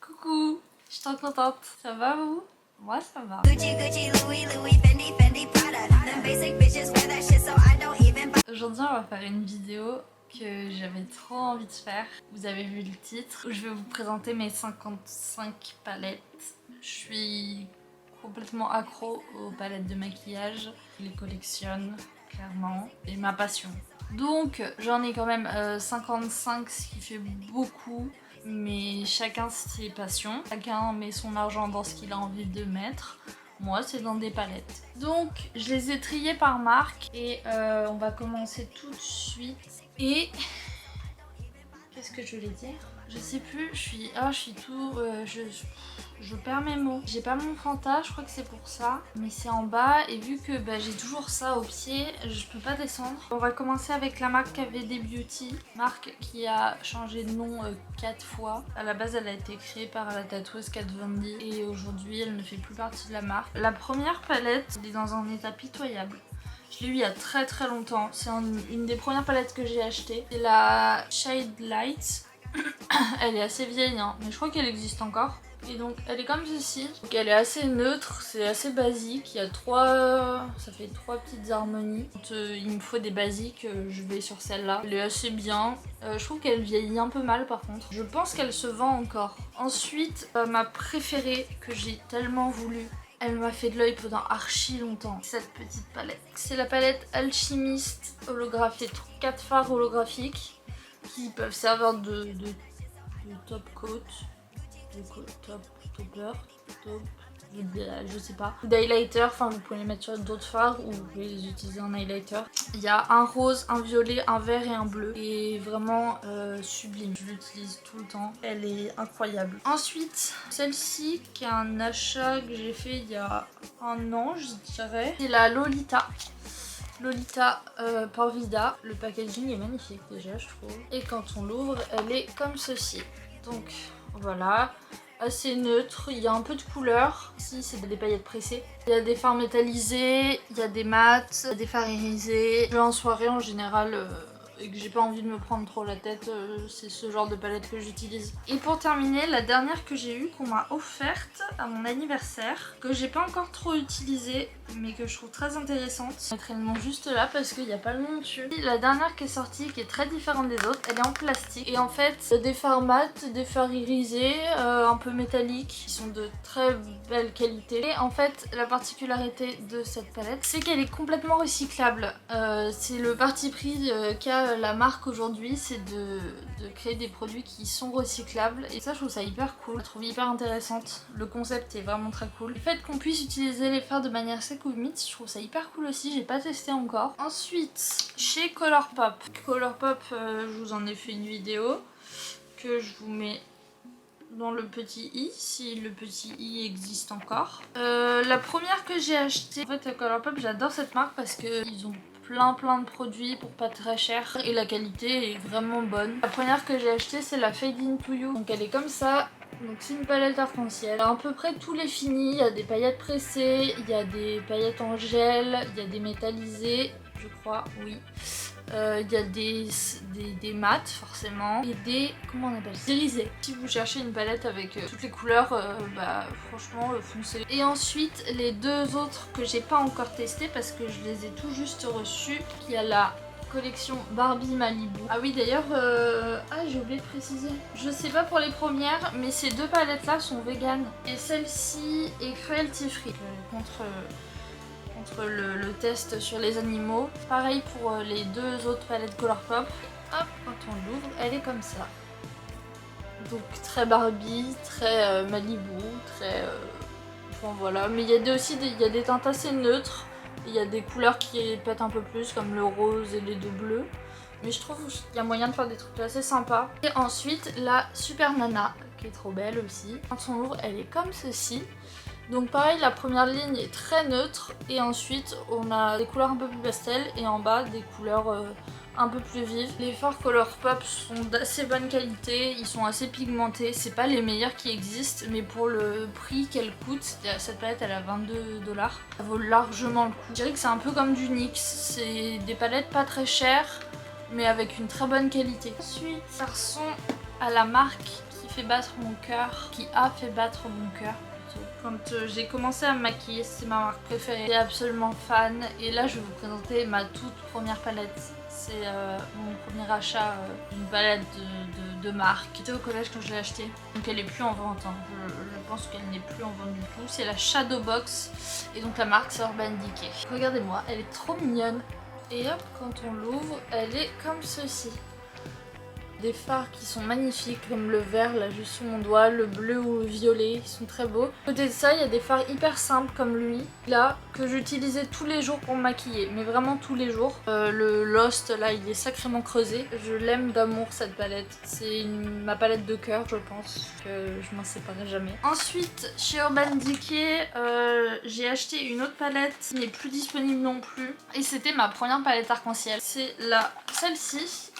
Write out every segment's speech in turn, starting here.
Coucou, je suis trop contente. Ça va vous? Moi ça va. Aujourd'hui on va faire une vidéo que j'avais trop envie de faire. Vous avez vu le titre où je vais vous présenter mes 55 palettes. Je suis complètement accro aux palettes de maquillage. Je les collectionne clairement et ma passion. Donc j'en ai quand même 55, ce qui fait beaucoup. Mais chacun ses passions, chacun met son argent dans ce qu'il a envie de mettre. Moi c'est dans des palettes. Donc je les ai triées par marque et on va commencer tout de suite. Et qu'est-ce que je voulais dire? Je sais plus, je suis tout... je perds mes mots. J'ai pas mon fanta, je crois que c'est pour ça. Mais c'est en bas et vu que j'ai toujours ça au pied, je peux pas descendre. On va commencer avec la marque KVD Beauty. Marque qui a changé de nom 4 fois. À la base elle a été créée par la tatoueuse Kat Von D et aujourd'hui elle ne fait plus partie de la marque. La première palette, elle est dans un état pitoyable. Je l'ai eu il y a très longtemps. C'est une des premières palettes que j'ai achetées. C'est la Shade Light. Elle est assez vieille, hein, mais je crois qu'elle existe encore. Et donc elle est comme ceci. Donc elle est assez neutre, c'est assez basique. Il y a ça fait 3 petites harmonies. Quand il me faut des basiques, je vais sur celle-là. Elle est assez bien. Je trouve qu'elle vieillit un peu mal par contre. Je pense qu'elle se vend encore. Ensuite, ma préférée que j'ai tellement voulu. Elle m'a fait de l'œil pendant archi longtemps, cette petite palette. C'est la palette Alchimiste holographique. 4 fards holographiques qui peuvent servir de top coat, je sais pas, d'highlighter, enfin vous pouvez les mettre sur d'autres fards ou vous pouvez les utiliser en highlighter. Il y a un rose, un violet, un vert et un bleu et vraiment sublime. Je l'utilise tout le temps, elle est incroyable. Ensuite, celle-ci qui est un achat que j'ai fait il y a un an je dirais, c'est la Lolita par Vida. Le packaging est magnifique déjà je trouve. Et quand on l'ouvre, elle est comme ceci. Donc voilà, assez neutre, il y a un peu de couleur. Ici c'est des paillettes pressées. Il y a des fards métallisés, il y a des mats, il y a des fards irisés. Je vais en soirée en général et que j'ai pas envie de me prendre trop la tête, c'est ce genre de palette que j'utilise. Et pour terminer, la dernière que j'ai eue, qu'on m'a offerte à mon anniversaire, que j'ai pas encore trop utilisée, mais que je trouve très intéressante. Je mettrai le nom juste là parce qu'il n'y a pas le nom dessus. La dernière qui est sortie, qui est très différente des autres, elle est en plastique. Et en fait, des fards mat, des fards irisés, un peu métalliques, qui sont de très belle qualité. Et en fait, la particularité de cette palette, c'est qu'elle est complètement recyclable. C'est le parti pris qu'a la marque aujourd'hui, c'est de créer des produits qui sont recyclables. Et ça, je trouve ça hyper cool. Je la trouve hyper intéressante. Le concept est vraiment très cool. Le fait qu'on puisse utiliser les fards de manière sec ou humide, je trouve ça hyper cool aussi. J'ai pas testé encore. Ensuite, chez Colourpop. Colourpop, je vous en ai fait une vidéo que je vous mets dans le petit i, si le petit i existe encore. La première que j'ai achetée, en fait Colourpop, j'adore cette marque parce qu'ils ont plein de produits pour pas très cher et la qualité est vraiment bonne. La première que j'ai achetée, c'est la Fade Into You. Donc elle est comme ça. Donc c'est une palette arc-en-ciel. À peu près tous les finis, il y a des paillettes pressées, il y a des paillettes en gel, il y a des métallisées, je crois, oui. Il y a des mats forcément et des, comment on appelle ça, irisés. Si vous cherchez une palette avec toutes les couleurs, franchement foncez. Et ensuite les deux autres que j'ai pas encore testé parce que je les ai tout juste reçus, il y a la collection Barbie Malibu. Ah oui d'ailleurs, j'ai oublié de préciser. Je sais pas pour les premières, mais ces deux palettes là sont vegan. Et celle-ci est cruelty free. Contre le test sur les animaux. Pareil pour les deux autres palettes Colourpop. Hop, quand on l'ouvre, elle est comme ça. Donc très Barbie, très Malibu, très... Enfin voilà, mais il y a aussi il y a des teintes assez neutres. Il y a des couleurs qui pètent un peu plus comme le rose et les deux bleus. Mais je trouve qu'il y a moyen de faire des trucs assez sympas. Et ensuite la Super Nana qui est trop belle aussi. Quand on l'ouvre, elle est comme ceci. Donc pareil, la première ligne est très neutre et ensuite on a des couleurs un peu plus pastel et en bas des couleurs un peu plus vives. Les fards Colourpop sont d'assez bonne qualité, ils sont assez pigmentés, c'est pas les meilleurs qui existent mais pour le prix qu'elle coûte, cette palette elle a 22 $, ça vaut largement le coup. Je dirais que c'est un peu comme du NYX, c'est des palettes pas très chères mais avec une très bonne qualité. Ensuite, ça ressemble à la marque fait battre mon cœur, qui a fait battre mon cœur. Quand j'ai commencé à me maquiller, c'est ma marque préférée. Je suis absolument fan. Et là, je vais vous présenter ma toute première palette. C'est mon premier achat d'une palette de marque. J'étais au collège quand je l'ai achetée. Donc elle est plus en vente. Hein. Je pense qu'elle n'est plus en vente du tout. C'est la Shadowbox. Et donc la marque c'est Urban Decay. Regardez-moi, elle est trop mignonne. Et hop, quand on l'ouvre, elle est comme ceci. Des fards qui sont magnifiques comme le vert là juste sous mon doigt, le bleu ou le violet, ils sont très beaux. À côté de ça, il y a des fards hyper simples comme lui, là, que j'utilisais tous les jours pour me maquiller, mais vraiment tous les jours. Le Lost là, il est sacrément creusé. Je l'aime d'amour cette palette, c'est ma palette de cœur, je pense que je m'en séparerai jamais. Ensuite, chez Urban Decay, j'ai acheté une autre palette qui n'est plus disponible non plus, et c'était ma première palette arc-en-ciel. C'est celle-ci.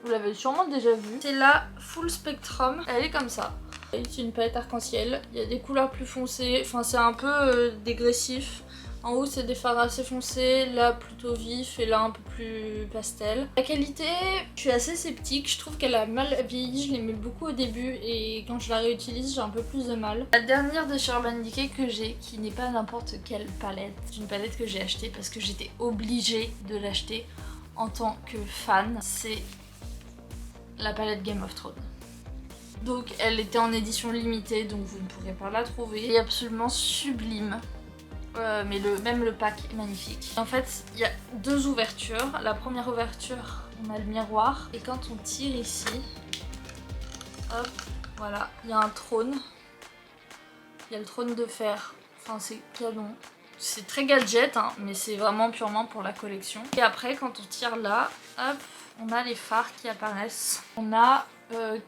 Vous l'avez sûrement déjà vue. C'est la Full Spectrum. Elle est comme ça. C'est une palette arc-en-ciel. Il y a des couleurs plus foncées. Enfin, c'est un peu dégressif. En haut, c'est des fards assez foncés. Là, plutôt vif. Et là, un peu plus pastel. La qualité, je suis assez sceptique. Je trouve qu'elle a mal vieilli. Je l'aimais beaucoup au début. Et quand je la réutilise, j'ai un peu plus de mal. La dernière de chez Urban Decay que j'ai, qui n'est pas n'importe quelle palette. C'est une palette que j'ai achetée parce que j'étais obligée de l'acheter en tant que fan. C'est la palette Game of Thrones. Donc elle était en édition limitée, donc vous ne pourrez pas la trouver. Elle est absolument sublime. Mais même le pack est magnifique. En fait, il y a deux ouvertures. La première ouverture, on a le miroir. Et quand on tire ici, hop, voilà, il y a un trône. Il y a le trône de fer. Enfin, c'est canon. C'est très gadget, hein, mais c'est vraiment purement pour la collection. Et après, quand on tire là, hop, on a les fards qui apparaissent. On a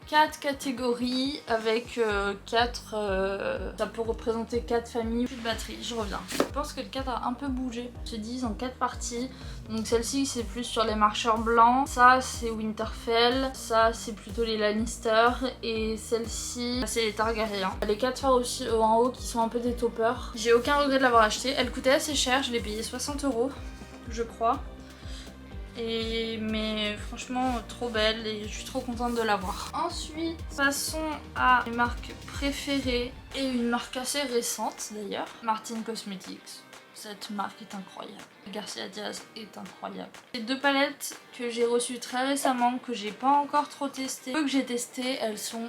4 catégories avec 4... ça peut représenter 4 familles. Plus de batterie, je reviens. Je pense que le cadre a un peu bougé. Je dis en 4 parties. Donc celle-ci c'est plus sur les marcheurs blancs. Ça c'est Winterfell. Ça c'est plutôt les Lannister. Et celle-ci c'est les Targaryen. Les 4 fards aussi en haut qui sont un peu des toppers. J'ai aucun regret de l'avoir acheté. Elle coûtait assez cher. Je l'ai payé 60 €, je crois. Mais franchement trop belle et je suis trop contente de l'avoir. Ensuite passons à mes marques préférées et une marque assez récente d'ailleurs, Martin Cosmetics. Cette marque est incroyable. Garcia Diaz est incroyable. Les deux palettes que j'ai reçues très récemment, que j'ai pas encore trop testées, que j'ai testées, elles sont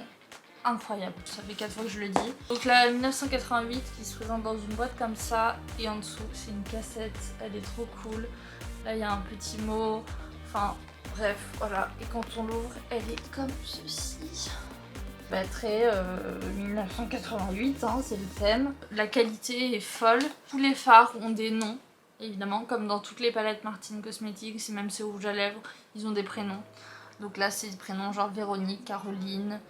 incroyables. Ça fait 4 fois que je le dis. Donc la 1988 qui se présente dans une boîte comme ça et en dessous c'est une cassette, elle est trop cool. Là il y a un petit mot, enfin bref voilà. Et quand on l'ouvre elle est comme ceci. Bah, très 1988 hein, c'est le thème. La qualité est folle. Tous les fards ont des noms évidemment comme dans toutes les palettes Martin Cosmetics et même ces rouges à lèvres ils ont des prénoms. Donc là c'est des prénoms genre Véronique, Caroline,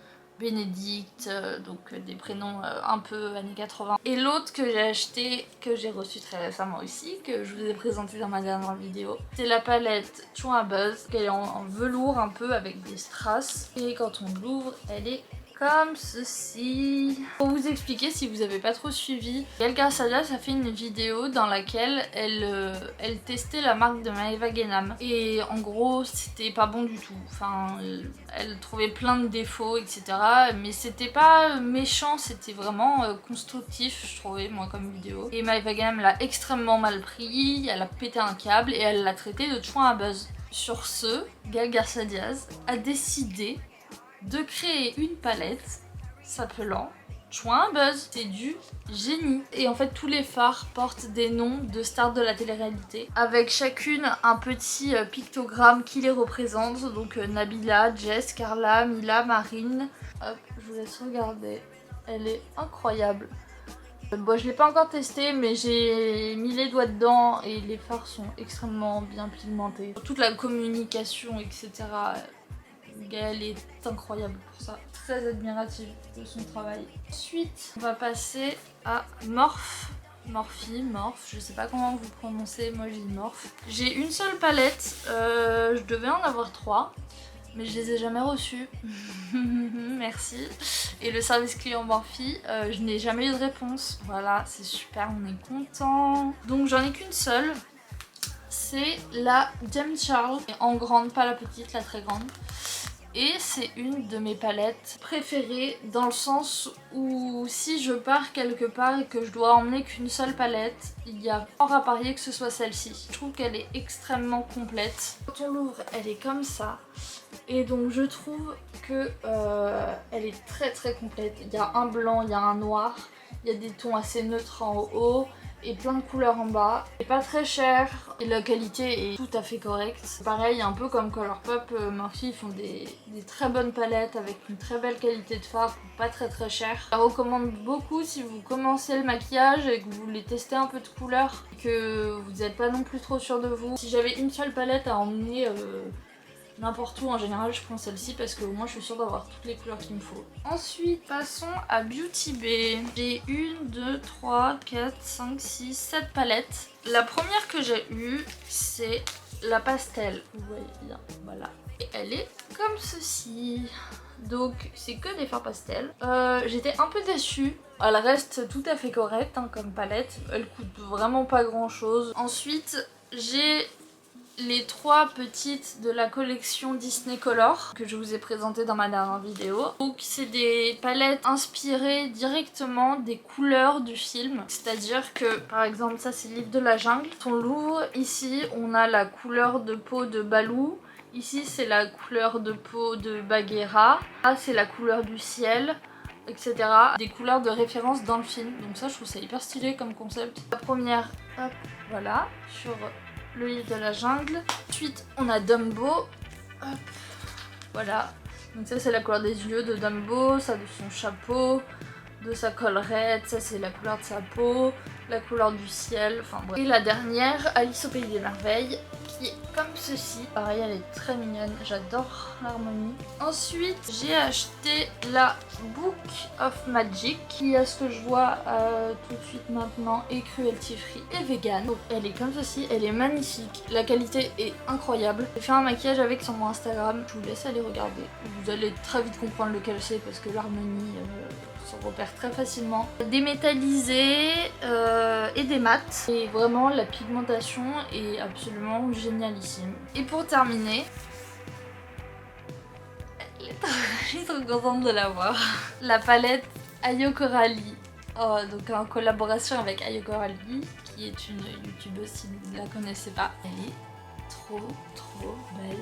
Bénédicte, donc des prénoms un peu années 80. Et l'autre que j'ai acheté, que j'ai reçu très récemment aussi, que je vous ai présenté dans ma dernière vidéo, c'est la palette Chouin Buzz, qu'elle est en velours un peu avec des strass. Et quand on l'ouvre, elle est comme ceci. Pour vous expliquer si vous n'avez pas trop suivi, Gael Garcia Diaz a fait une vidéo dans laquelle elle testait la marque de Maeva Genam et en gros c'était pas bon du tout. Enfin elle trouvait plein de défauts etc, mais c'était pas méchant, c'était vraiment constructif je trouvais moi comme vidéo. Et Maeva Genam l'a extrêmement mal pris, elle a pété un câble et elle l'a traité de chouin à buzz. Sur ce, Gael Garcia Diaz a décidé de créer une palette s'appelant Chouin Buzz. C'est du génie. Et en fait tous les fards portent des noms de stars de la télé-réalité avec chacune un petit pictogramme qui les représente. Donc Nabila, Jess, Carla, Mila, Marine. Hop, je vous laisse regarder. Elle est incroyable. Bon, je l'ai pas encore testé mais j'ai mis les doigts dedans et les fards sont extrêmement bien pigmentés. Toute la communication etc. Gael est incroyable pour ça, très admirative de son travail. Ensuite, on va passer à Morphe, je sais pas comment vous prononcez, moi je dis Morphe. J'ai une seule palette, je devais en avoir 3, mais je les ai jamais reçues. Merci. Et le service client Morphe, je n'ai jamais eu de réponse. Voilà, c'est super, on est content. Donc j'en ai qu'une seule, c'est la James Charles, en grande, pas la petite, la très grande. Et c'est une de mes palettes préférées dans le sens où si je pars quelque part et que je dois emmener qu'une seule palette, il y a fort à parier que ce soit celle-ci. Je trouve qu'elle est extrêmement complète. Quand on l'ouvre, elle est comme ça. Et donc je trouve que elle est très complète. Il y a un blanc, il y a un noir, il y a des tons assez neutres en haut et plein de couleurs en bas. C'est pas très cher et la qualité est tout à fait correcte. Pareil, un peu comme Colourpop, Morphe font des très bonnes palettes avec une très belle qualité de fard pour pas très cher. Je la recommande beaucoup si vous commencez le maquillage et que vous voulez tester un peu de couleurs et que vous n'êtes pas non plus trop sûr de vous. Si j'avais une seule palette à emmener n'importe où, en général je prends celle-ci parce que au moins je suis sûre d'avoir toutes les couleurs qu'il me faut. Ensuite passons à Beauty Bay. J'ai 1, 2, 3, 4, 5, 6, 7 palettes. La première que j'ai eue c'est la pastel, vous voyez bien, voilà. Et elle est comme ceci. Donc c'est que des fards pastel. J'étais un peu déçue. Elle reste tout à fait correcte hein, comme palette. Elle coûte vraiment pas grand chose. Ensuite j'ai les 3 petites de la collection Disney Color que je vous ai présentées dans ma dernière vidéo. Donc c'est des palettes inspirées directement des couleurs du film. C'est-à-dire que par exemple ça c'est L'Île de la Jungle. On l'ouvre, ici on a la couleur de peau de Baloo. Ici c'est la couleur de peau de Bagheera. Là c'est la couleur du ciel, etc. Des couleurs de référence dans le film. Donc ça je trouve ça hyper stylé comme concept. La première, hop, voilà, sur le Livre de la Jungle. Ensuite on a Dumbo, hop, voilà. Donc ça c'est la couleur des yeux de Dumbo, ça de son chapeau, de sa collerette, ça c'est la couleur de sa peau, la couleur du ciel, enfin bref. Et la dernière, Alice au Pays des Merveilles, qui est comme ceci. Pareil, elle est très mignonne, j'adore l'harmonie. Ensuite, j'ai acheté la Book of Magic, qui, à ce que je vois tout de suite maintenant, est cruelty free et vegan. Donc elle est comme ceci, elle est magnifique, la qualité est incroyable. J'ai fait un maquillage avec sur mon Instagram, je vous laisse aller regarder. Vous allez très vite comprendre lequel c'est parce que l'harmonie se repère très facilement. Démétallisé et des mats. Et vraiment la pigmentation est absolument génialissime. Et pour terminer, je suis trop contente de l'avoir. La palette Ayo Coralie. Oh, donc en collaboration avec Ayo Coralie, qui est une youtubeuse si vous ne la connaissez pas. Elle est trop belle.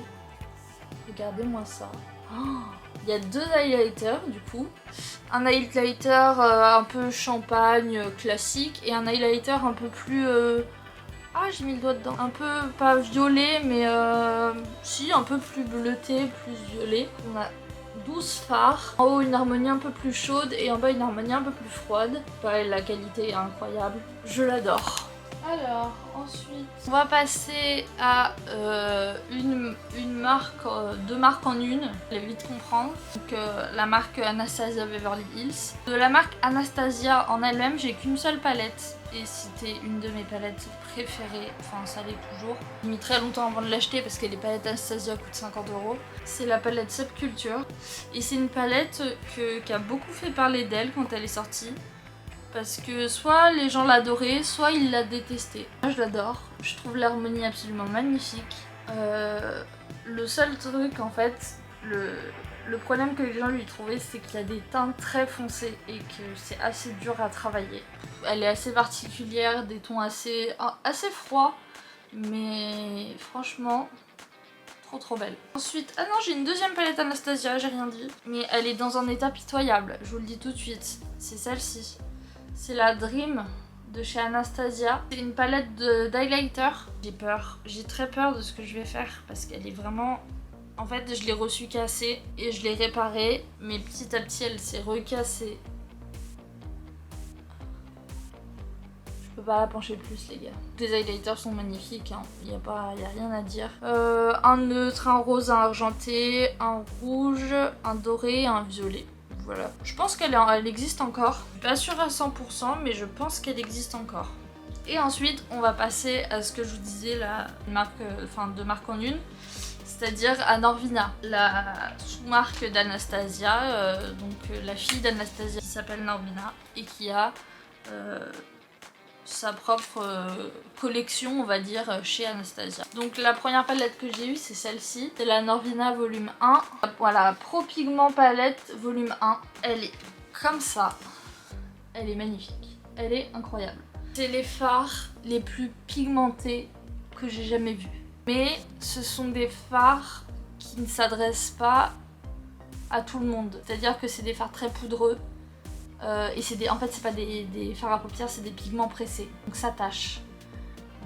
Regardez-moi ça. Oh, il y a 2 highlighters du coup. Un highlighter un peu champagne classique et un highlighter un peu plus... Ah, j'ai mis le doigt dedans. Un peu, pas violet, mais si, un peu plus bleuté, plus violet. On a 12 fards. En haut, une harmonie un peu plus chaude et en bas, une harmonie un peu plus froide. Pareil, la qualité est incroyable. Je l'adore. Alors, ensuite, on va passer à une marque, 2 marques en une. Vous allez vite comprendre. Donc, la marque Anastasia Beverly Hills. De la marque Anastasia en elle-même, j'ai qu'une seule palette. Et c'était une de mes palettes préférées. Enfin, ça l'est toujours. J'ai mis très longtemps avant de l'acheter parce que les palettes Anastasia coûtent 50 €. C'est la palette Subculture. Et c'est une palette qui a beaucoup fait parler d'elle quand elle est sortie. Parce que soit les gens l'adoraient, soit ils la détestaient. Moi je l'adore, je trouve l'harmonie absolument magnifique. Le seul truc en fait, le problème que les gens lui trouvaient, c'est qu'il y a des teintes très foncées et que c'est assez dur à travailler. Elle est assez particulière, des tons assez froids, mais franchement... trop belle. Ensuite, ah non, j'ai une deuxième palette Anastasia, j'ai rien dit. Mais elle est dans un état pitoyable, je vous le dis tout de suite. C'est celle-ci. C'est la Dream de chez Anastasia. C'est une palette d'highlighter. J'ai peur, j'ai très peur de ce que je vais faire parce qu'elle est vraiment... En fait, je l'ai reçue cassée et je l'ai réparée, mais petit à petit, elle s'est recassée. Je peux pas la pencher plus, les gars. Les highlighters sont magnifiques, hein. Y a rien à dire. Un neutre, un rose, un argenté, un rouge, un doré et un violet. Voilà. Je pense qu'elle existe encore. Je suis pas sûre à 100%, mais je pense qu'elle existe encore. Et ensuite, on va passer à ce que je vous disais, la marque, de marque en une. C'est-à-dire à Norvina, la sous-marque d'Anastasia, donc la fille d'Anastasia qui s'appelle Norvina et qui a sa propre collection, on va dire, chez Anastasia. Donc la première palette que j'ai eue, c'est celle-ci. C'est la Norvina volume 1. Voilà, Pro Pigment palette volume 1. Elle est comme ça. Elle est magnifique. Elle est incroyable. C'est les fards les plus pigmentés que j'ai jamais vus. Mais ce sont des fards qui ne s'adressent pas à tout le monde. C'est-à-dire que c'est des fards très poudreux. Et c'est en fait, c'est pas des fards à paupières, c'est des pigments pressés. Donc ça tâche.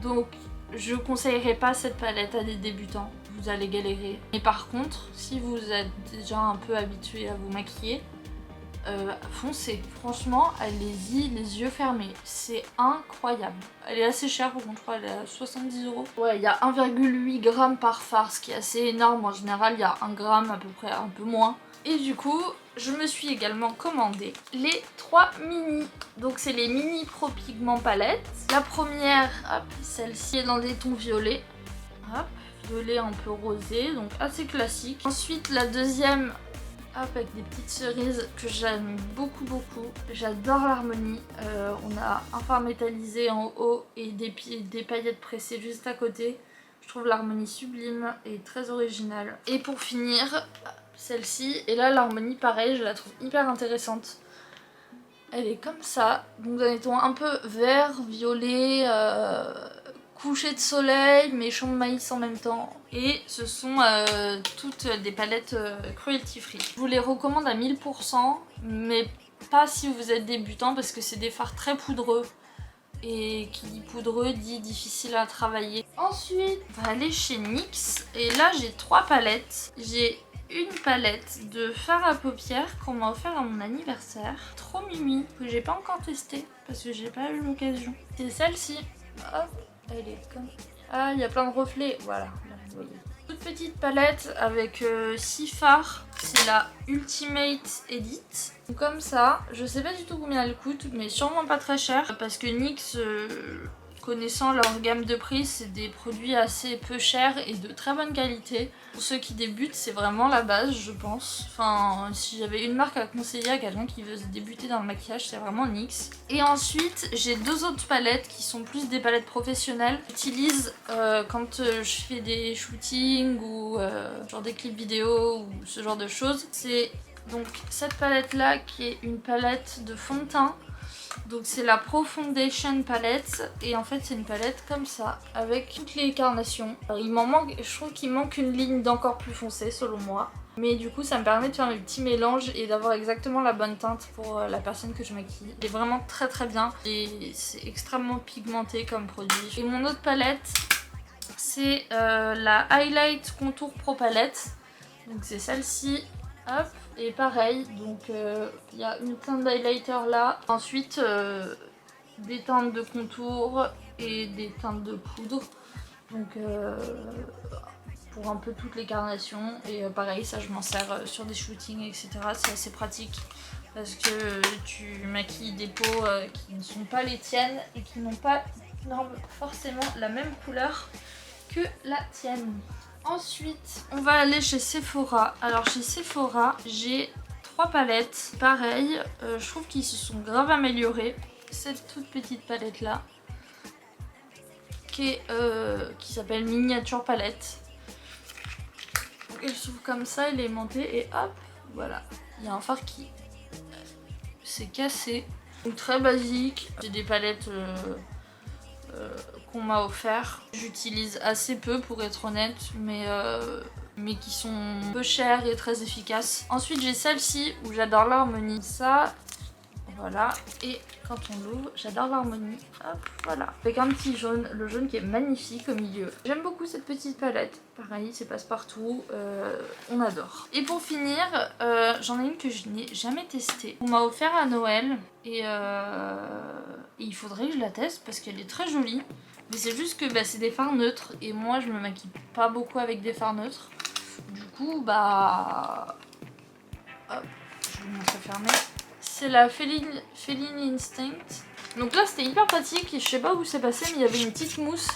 Donc je conseillerais pas cette palette à des débutants. Vous allez galérer. Mais par contre, si vous êtes déjà un peu habitué à vous maquiller, foncez. Franchement, allez-y les yeux fermés. C'est incroyable. Elle est assez chère, par contre, je crois elle est à 70 €. Ouais, il y a 1,8 g par fard, ce qui est assez énorme. En général, il y a 1 g à peu près, un peu moins. Et du coup, je me suis également commandé les 3 mini. Donc c'est les mini Pro Pigment palettes. La première, celle-ci est dans des tons violets. Hop, violet un peu rosé, donc assez classique. Ensuite la deuxième, avec des petites cerises que j'aime beaucoup. J'adore l'harmonie. On a un fard métallisé en haut et des paillettes pressées juste à côté. Je trouve l'harmonie sublime et très originale. Et pour finir, celle-ci. Et là l'harmonie pareil, je la trouve hyper intéressante. Elle est comme ça, donc dans des tons un peu vert, violet, coucher de soleil, mais champ de maïs en même temps. Et ce sont toutes des palettes cruelty free. Je vous les recommande à 1000%, mais pas si vous êtes débutant parce que c'est des fards très poudreux. Et qui dit poudreux dit difficile à travailler. Ensuite, on va aller chez NYX. Et là j'ai 3 palettes. J'ai une palette de fard à paupières qu'on m'a offert à mon anniversaire. Trop mimi, que j'ai pas encore testé parce que j'ai pas eu l'occasion. C'est celle-ci. Hop, elle est comme... Ah, il y a plein de reflets. Voilà, là, vous voyez. Toute petite palette avec 6 fards. C'est la Ultimate Edit. Comme ça, je sais pas du tout combien elle coûte, mais sûrement pas très cher. Parce que NYX, connaissant leur gamme de prix, c'est des produits assez peu chers et de très bonne qualité. Pour ceux qui débutent, c'est vraiment la base, je pense. Enfin, si j'avais une marque à conseiller à quelqu'un qui veut débuter dans le maquillage, c'est vraiment NYX. Et ensuite, j'ai 2 autres palettes qui sont plus des palettes professionnelles. J'utilise quand je fais des shootings ou genre des clips vidéo ou ce genre de choses. C'est donc cette palette là qui est une palette de fond de teint. Donc c'est la Pro Foundation palette et en fait c'est une palette comme ça avec toutes les carnations. Alors, il m'en manque, je trouve qu'il manque une ligne d'encore plus foncée selon moi. Mais du coup ça me permet de faire mes petits mélanges et d'avoir exactement la bonne teinte pour la personne que je maquille. C'est vraiment très bien et c'est extrêmement pigmenté comme produit. Et mon autre palette c'est la Highlight Contour Pro Palette. Donc c'est celle-ci. Hop, et pareil, donc il y a une teinte d'highlighter là. Ensuite, des teintes de contour et des teintes de poudre. Donc pour un peu toutes les carnations. Et pareil, ça je m'en sers sur des shootings, etc. C'est assez pratique parce que tu maquilles des peaux qui ne sont pas les tiennes et qui n'ont pas forcément la même couleur que la tienne. Ensuite, on va aller chez Sephora. Alors chez Sephora, j'ai 3 palettes. Pareil, je trouve qu'ils se sont grave améliorés. Cette toute petite palette là, qui s'appelle Miniature Palette. Donc elle s'ouvre comme ça, elle est aimantée et hop, voilà. Il y a un fard qui s'est cassé. Donc très basique. J'ai des palettes... qu'on m'a offert. J'utilise assez peu pour être honnête, mais qui sont peu chères et très efficaces. Ensuite j'ai celle-ci où j'adore l'harmonie. Ça, voilà. Et quand on l'ouvre, j'adore l'harmonie. Hop, voilà. Avec un petit jaune, le jaune qui est magnifique au milieu. J'aime beaucoup cette petite palette. Pareil, c'est passe-partout. On adore. Et pour finir, j'en ai une que je n'ai jamais testée. On m'a offert à Noël et il faudrait que je la teste parce qu'elle est très jolie. Mais c'est juste que c'est des fards neutres et moi je me maquille pas beaucoup avec des fards neutres. Du coup, hop, je vous montre fermé. C'est la Feline Instinct. Donc là c'était hyper pratique et je sais pas où c'est passé, mais il y avait une petite mousse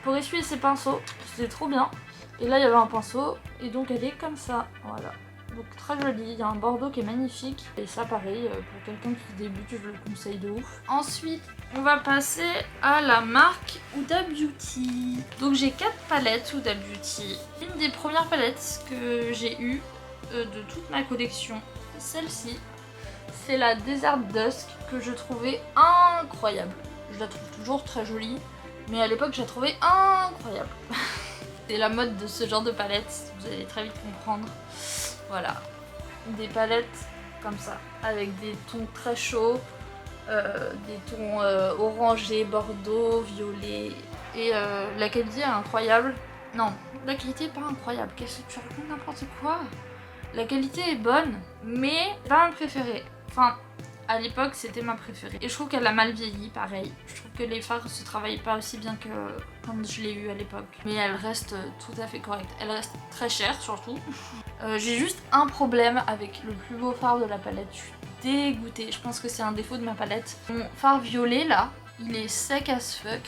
pour essuyer ses pinceaux. C'était trop bien. Et là il y avait un pinceau et donc elle est comme ça. Voilà. donc très joli. Il y a un bordeaux qui est magnifique. Et ça pareil, pour quelqu'un qui débute, je le conseille de ouf. Ensuite, on va passer à la marque Huda Beauty. Donc j'ai 4 palettes Huda Beauty. Une des premières palettes que j'ai eues de toute ma collection, celle-ci. C'est la Desert Dusk que je trouvais incroyable. Je la trouve toujours très jolie, mais à l'époque je la trouvais incroyable. C'est la mode de ce genre de palettes, vous allez très vite comprendre. Voilà, des palettes comme ça, avec des tons très chauds, des tons orangés, bordeaux, violets. Et la qualité est incroyable. Non, la qualité est pas incroyable, qu'est-ce que tu racontes, n'importe quoi. La qualité est bonne, mais pas ma préférée. Enfin, à l'époque, c'était ma préférée. Et je trouve qu'elle a mal vieilli, pareil. Je trouve que les fards se travaillent pas aussi bien que quand je l'ai eu à l'époque. Mais elle reste tout à fait correcte. Elle reste très chère, surtout. J'ai juste un problème avec le plus beau fard de la palette. Je suis dégoûtée. Je pense que c'est un défaut de ma palette. Mon fard violet, là, il est sec as fuck.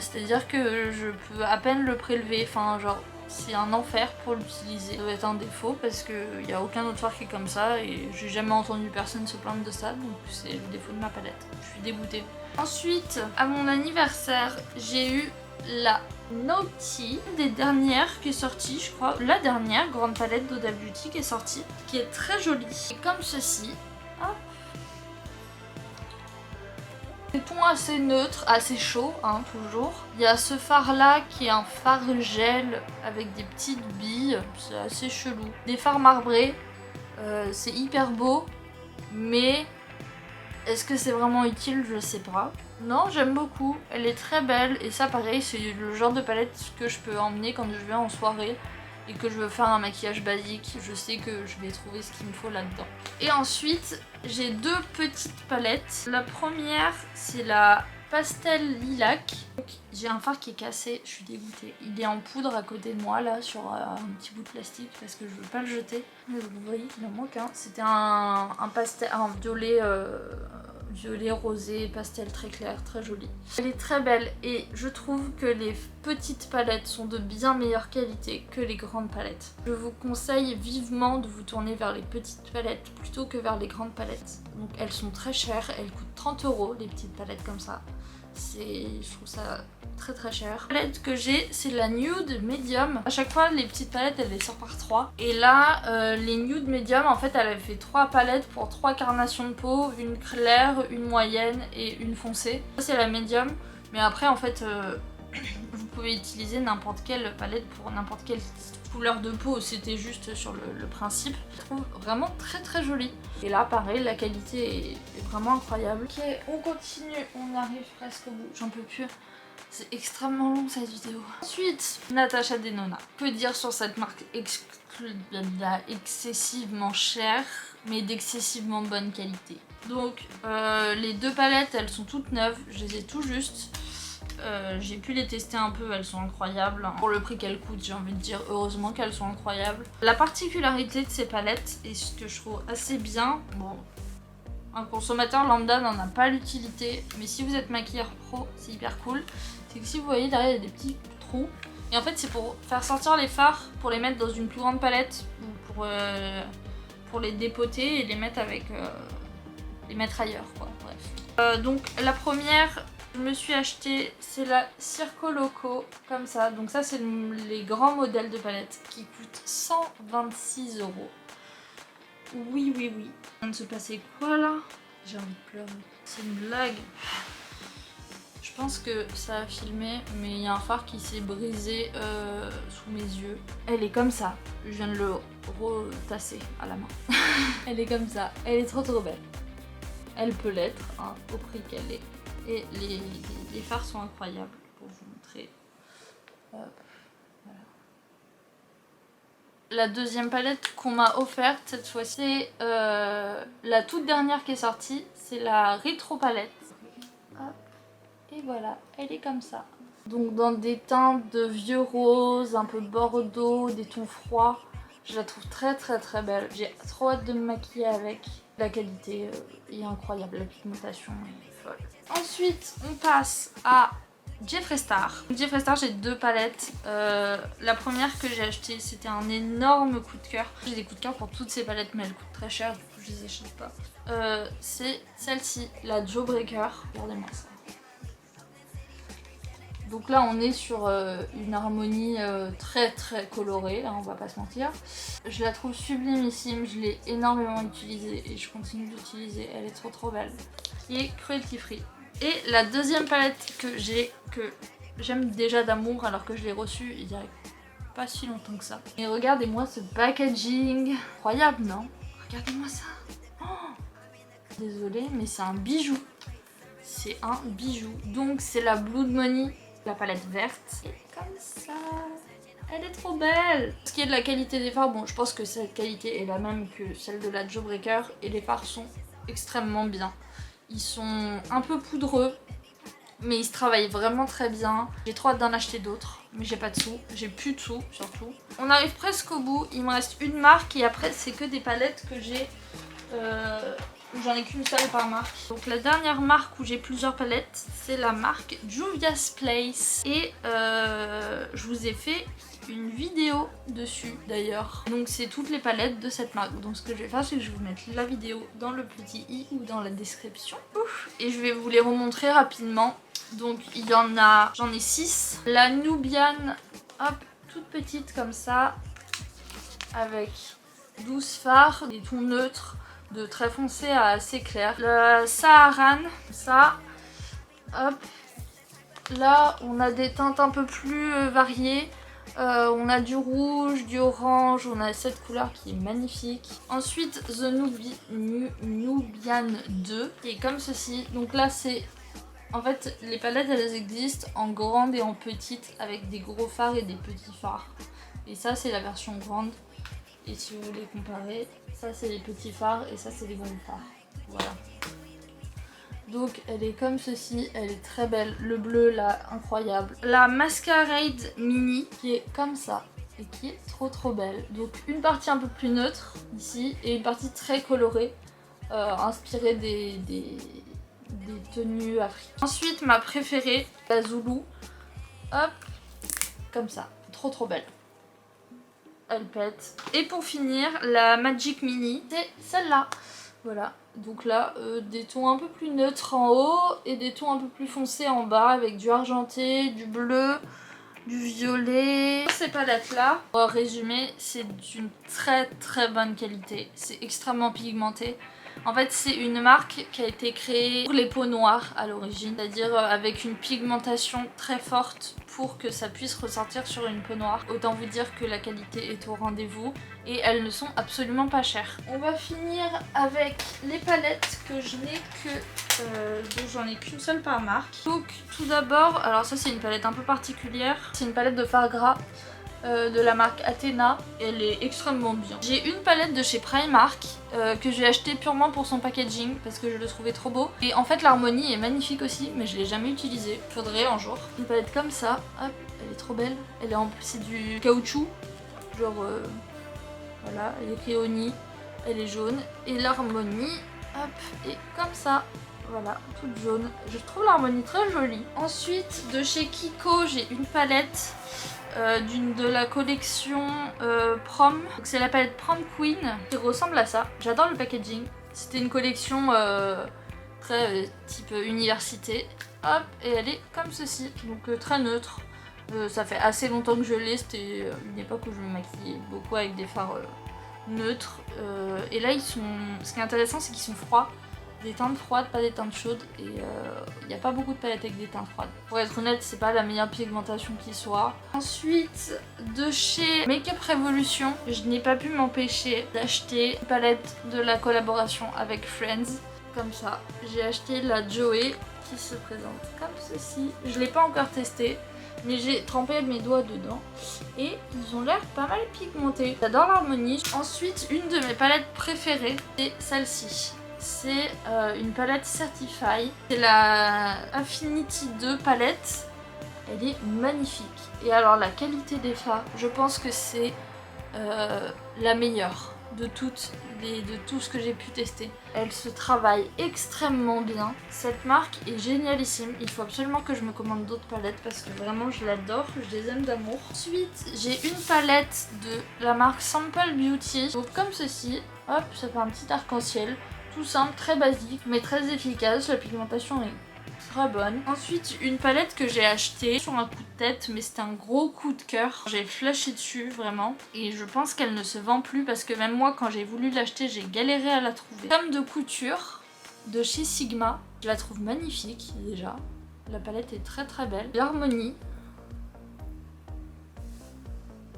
C'est-à-dire que je peux à peine le prélever. Enfin, genre... C'est un enfer pour l'utiliser. Ça doit être un défaut parce qu'il n'y a aucun autre fard qui est comme ça et j'ai jamais entendu personne se plaindre de ça, donc c'est le défaut de ma palette. Je suis dégoûtée. Ensuite, à mon anniversaire, j'ai eu la Naughty, une des dernières qui est sortie, je crois. La dernière grande palette d'Huda Beauty qui est sortie, qui est très jolie. Et comme ceci. Hop. Des tons assez neutres, assez chauds, hein, toujours. Il y a ce fard là qui est un fard gel avec des petites billes, c'est assez chelou. Des fards marbrés, c'est hyper beau, mais est-ce que c'est vraiment utile? Je sais pas. Non, j'aime beaucoup, elle est très belle et ça pareil, c'est le genre de palette que je peux emmener quand je vais en soirée et que je veux faire un maquillage basique, je sais que je vais trouver ce qu'il me faut là-dedans. Et ensuite, j'ai 2 petites palettes. La première, c'est la Pastel Lilac. J'ai un fard qui est cassé, je suis dégoûtée. Il est en poudre à côté de moi, là, sur un petit bout de plastique, parce que je veux pas le jeter. Mais vous voyez, il en manque un. C'était un pastel, un violet... violet rosé, pastel très clair, très joli. Elle est très belle et je trouve que les petites palettes sont de bien meilleure qualité que les grandes palettes. Je vous conseille vivement de vous tourner vers les petites palettes plutôt que vers les grandes palettes. Donc elles sont très chères, elles coûtent 30 € les petites palettes comme ça. Je trouve ça très très cher. La palette que j'ai, c'est la Nude Medium. À chaque fois, les petites palettes, elles les sortent par 3. Et là, les Nude Medium, en fait, elle avait fait 3 palettes pour 3 carnations de peau. Une claire, une moyenne et une foncée. Ça, c'est la Medium. Mais après, en fait, vous pouvez utiliser n'importe quelle palette pour n'importe quelle couleur de peau. C'était juste sur le principe. Je trouve vraiment très très jolie. Et là, pareil, la qualité est vraiment incroyable. Ok, on continue. On arrive presque au bout. J'en peux plus. C'est extrêmement long cette vidéo. Ensuite, Natasha Denona. Que dire sur cette marque excessivement chère, mais d'excessivement bonne qualité. Donc, les 2 palettes, elles sont toutes neuves. Je les ai tout juste. J'ai pu les tester un peu, elles sont incroyables. Pour le prix qu'elles coûtent, j'ai envie de dire heureusement qu'elles sont incroyables. La particularité de ces palettes, et ce que je trouve assez bien, bon, un consommateur lambda n'en a pas l'utilité, mais si vous êtes maquilleur pro, c'est hyper cool. C'est que si vous voyez derrière, il y a des petits trous. Et en fait, c'est pour faire sortir les fards, pour les mettre dans une plus grande palette, ou pour les dépoter et les mettre avec... les mettre ailleurs, quoi, bref. Donc, la première... Je me suis acheté, c'est la Circo Loco, comme ça. Donc ça, c'est les grands modèles de palettes qui coûtent 126 €. Oui, oui, oui. Il vient de se passer quoi, là? J'ai envie de pleurer. C'est une blague. Je pense que ça a filmé, mais il y a un phare qui s'est brisé sous mes yeux. Elle est comme ça. Je viens de le retasser à la main. Elle est comme ça. Elle est trop trop belle. Elle peut l'être, hein, au prix qu'elle est. Et les fards sont incroyables pour vous montrer. Hop, voilà. La deuxième palette qu'on m'a offerte cette fois-ci, c'est la toute dernière qui est sortie. C'est la Retro Palette. Hop. Et voilà, elle est comme ça. Donc dans des teintes de vieux rose, un peu bordeaux, des tons froids. Je la trouve très très très belle. J'ai trop hâte de me maquiller avec. La qualité est incroyable, la pigmentation est folle. Ensuite, on passe à Jeffree Star. Jeffree Star, j'ai 2 palettes. La première que j'ai achetée, c'était un énorme coup de cœur. J'ai des coups de cœur pour toutes ces palettes, mais elles coûtent très cher, du coup je les achète pas. C'est celle-ci, la Jawbreaker. Regardez-moi ça. Donc là on est sur une harmonie très très colorée, hein, on va pas se mentir. Je la trouve sublimissime, je l'ai énormément utilisée et je continue d'utiliser, elle est trop belle. Et cruelty free. Et la deuxième palette que j'ai, que j'aime déjà d'amour alors que je l'ai reçue il y a pas si longtemps que ça. Et regardez-moi ce packaging, incroyable non? Regardez-moi ça. Oh, désolée mais c'est un bijou. C'est un bijou. Donc c'est la Blood Money. La palette verte. Et comme ça. Elle est trop belle. Ce qui est de la qualité des fards, bon je pense que cette qualité est la même que celle de la Jawbreaker. Et les fards sont extrêmement bien. Ils sont un peu poudreux. Mais ils se travaillent vraiment très bien. J'ai trop hâte d'en acheter d'autres. Mais j'ai pas de sous. J'ai plus de sous surtout. On arrive presque au bout. Il me reste une marque. Et après c'est que des palettes que j'ai... J'en ai qu'une seule par marque. Donc la dernière marque où j'ai plusieurs palettes, c'est la marque Juvia's Place. Et je vous ai fait une vidéo dessus d'ailleurs. Donc c'est toutes les palettes de cette marque. Donc ce que je vais faire, c'est que je vais vous mettre la vidéo dans le petit i ou dans la description. Et je vais vous les remontrer rapidement. Donc il y en a, j'en ai 6. La Nubian, hop, toute petite comme ça. Avec 12 fards, des tons neutres. De très foncé à assez clair. Le Saharan, ça, hop. Là, on a des teintes un peu plus variées. On a du rouge, du orange, on a cette couleur qui est magnifique. Ensuite, The Nubian 2, qui est comme ceci. Donc là, c'est... En fait, les palettes, elles existent en grande et en petite, avec des gros fards et des petits fards. Et ça, c'est la version grande. Et si vous voulez comparer, ça c'est les petits fards et ça c'est les gros fards. Voilà. Donc elle est comme ceci, elle est très belle. Le bleu là, incroyable. La Masquerade Mini qui est comme ça et qui est trop belle. Donc une partie un peu plus neutre ici et une partie très colorée, inspirée des tenues africaines. Ensuite ma préférée, la Zulu. Hop, comme ça, trop belle. Elle pète. Et pour finir, la Magic Mini, c'est celle-là. Voilà, donc là, des tons un peu plus neutres en haut et des tons un peu plus foncés en bas avec du argenté, du bleu, du violet. Ces palettes-là, pour résumer, c'est d'une très bonne qualité. C'est extrêmement pigmenté. En fait, c'est une marque qui a été créée pour les peaux noires à l'origine, c'est-à-dire avec une pigmentation très forte pour que ça puisse ressortir sur une peau noire. Autant vous dire que la qualité est au rendez-vous et elles ne sont absolument pas chères. On va finir avec les palettes que je n'ai que... donc j'en ai qu'une seule par marque. Donc tout d'abord, alors ça c'est une palette un peu particulière, c'est une palette de fard gras. De la marque Athena, elle est extrêmement bien. J'ai une palette de chez Primark que j'ai achetée purement pour son packaging parce que je le trouvais trop beau. Et en fait l'harmonie est magnifique aussi mais je l'ai jamais utilisée. Faudrait un jour. Une palette comme ça, hop, elle est trop belle. Elle est en plus c'est du caoutchouc, genre voilà, elle est écrit Oni, elle est jaune. Et l'harmonie, hop, est comme ça. Voilà, toute jaune. Je trouve l'harmonie très jolie. Ensuite, de chez Kiko, j'ai une palette de la collection Prom. C'est la palette Prom Queen qui ressemble à ça. J'adore le packaging. C'était une collection très type université. Hop, et elle est comme ceci. Donc très neutre. Ça fait assez longtemps que je l'ai. C'était une époque où je me maquillais beaucoup avec des fards neutres. Et là, ils sont... ce qui est intéressant, c'est qu'ils sont froids. Des teintes froides, pas des teintes chaudes et il n'y a pas beaucoup de palettes avec des teintes froides. Pour être honnête, c'est pas la meilleure pigmentation qui soit. Ensuite, de chez Makeup Revolution, je n'ai pas pu m'empêcher d'acheter une palette de la collaboration avec Friends. Comme ça, j'ai acheté la Joey qui se présente comme ceci. Je l'ai pas encore testée, mais j'ai trempé mes doigts dedans et ils ont l'air pas mal pigmentés. J'adore l'harmonie. Ensuite, une de mes palettes préférées, c'est celle-ci. C'est une palette Certify. C'est la Infinity 2 palette. Elle est magnifique. Et alors la qualité des fards, je pense que c'est la meilleure. de tout ce que j'ai pu tester. Elle se travaille extrêmement bien. Cette marque est génialissime. Il faut absolument que je me commande d'autres palettes parce que vraiment je l'adore, je les aime d'amour. Ensuite, j'ai une palette de la marque Sample Beauty. Donc comme ceci, hop, ça fait un petit arc-en-ciel. Tout simple, très basique, mais très efficace. La pigmentation est très bonne. Ensuite, une palette que j'ai achetée sur un coup de tête, mais c'était un gros coup de cœur. J'ai flashé dessus vraiment, et je pense qu'elle ne se vend plus parce que même moi, quand j'ai voulu l'acheter, j'ai galéré à la trouver. Comme de couture de chez Sigma, je la trouve magnifique déjà. La palette est très très belle. L'harmonie,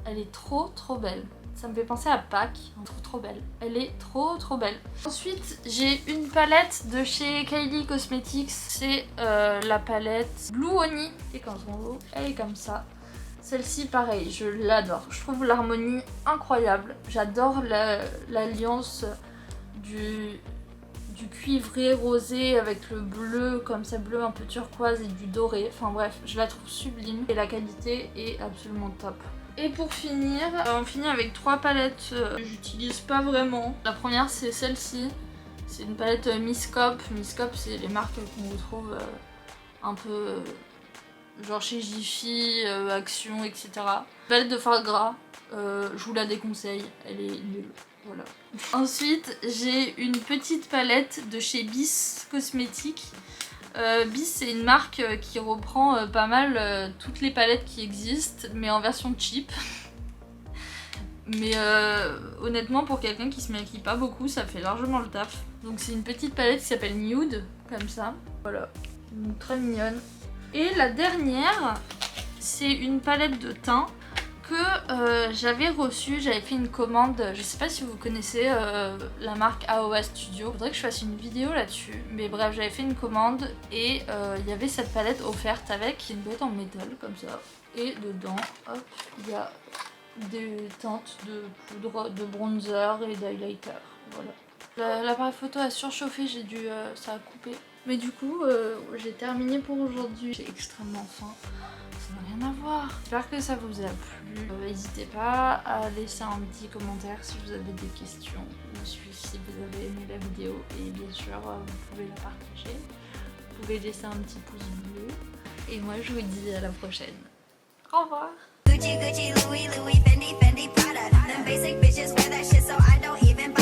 elle est trop belle. Ça me fait penser à Pâques, trop belle. Elle est trop belle. Ensuite, j'ai une palette de chez Kylie Cosmetics. C'est la palette Blue Honey. Et quand on l'ouvre, elle est comme ça. Celle-ci, pareil, je l'adore. Je trouve l'harmonie incroyable. J'adore l'alliance du cuivré rosé avec le bleu, comme ça, bleu un peu turquoise et du doré. Enfin bref, je la trouve sublime. Et la qualité est absolument top. Et pour finir, on finit avec 3 palettes que j'utilise pas vraiment. La première c'est celle-ci, c'est une palette Miscope. Miscope c'est les marques qu'on retrouve un peu genre chez Jiffy, Action, etc. Palette de fard gras, je vous la déconseille, elle est nulle. Voilà. Ensuite j'ai une petite palette de chez Bis Cosmétiques. Bis c'est une marque qui reprend pas mal toutes les palettes qui existent mais en version cheap. Mais honnêtement pour quelqu'un qui se maquille pas beaucoup ça fait largement le taf. Donc c'est une petite palette qui s'appelle Nude comme ça. Voilà, donc, très mignonne. Et la dernière c'est une palette de teint que j'avais reçue, j'avais fait une commande, je sais pas si vous connaissez la marque AOA Studio, faudrait que je fasse une vidéo là-dessus, mais bref j'avais fait une commande et il y avait cette palette offerte avec une boîte en métal comme ça, et dedans hop il y a des teintes de poudre, de bronzer et d'highlighter, voilà. L'appareil photo a surchauffé, j'ai dû, ça a coupé, mais du coup j'ai terminé pour aujourd'hui, j'ai extrêmement faim. Ça n'a rien à voir. J'espère que ça vous a plu. N'hésitez pas à laisser un petit commentaire si vous avez des questions ou si vous avez aimé la vidéo. Et bien sûr, vous pouvez la partager. Vous pouvez laisser un petit pouce bleu. Et moi, je vous dis à la prochaine. Au revoir. Gucci, Gucci, Louis, Louis, Fendi, Fendi.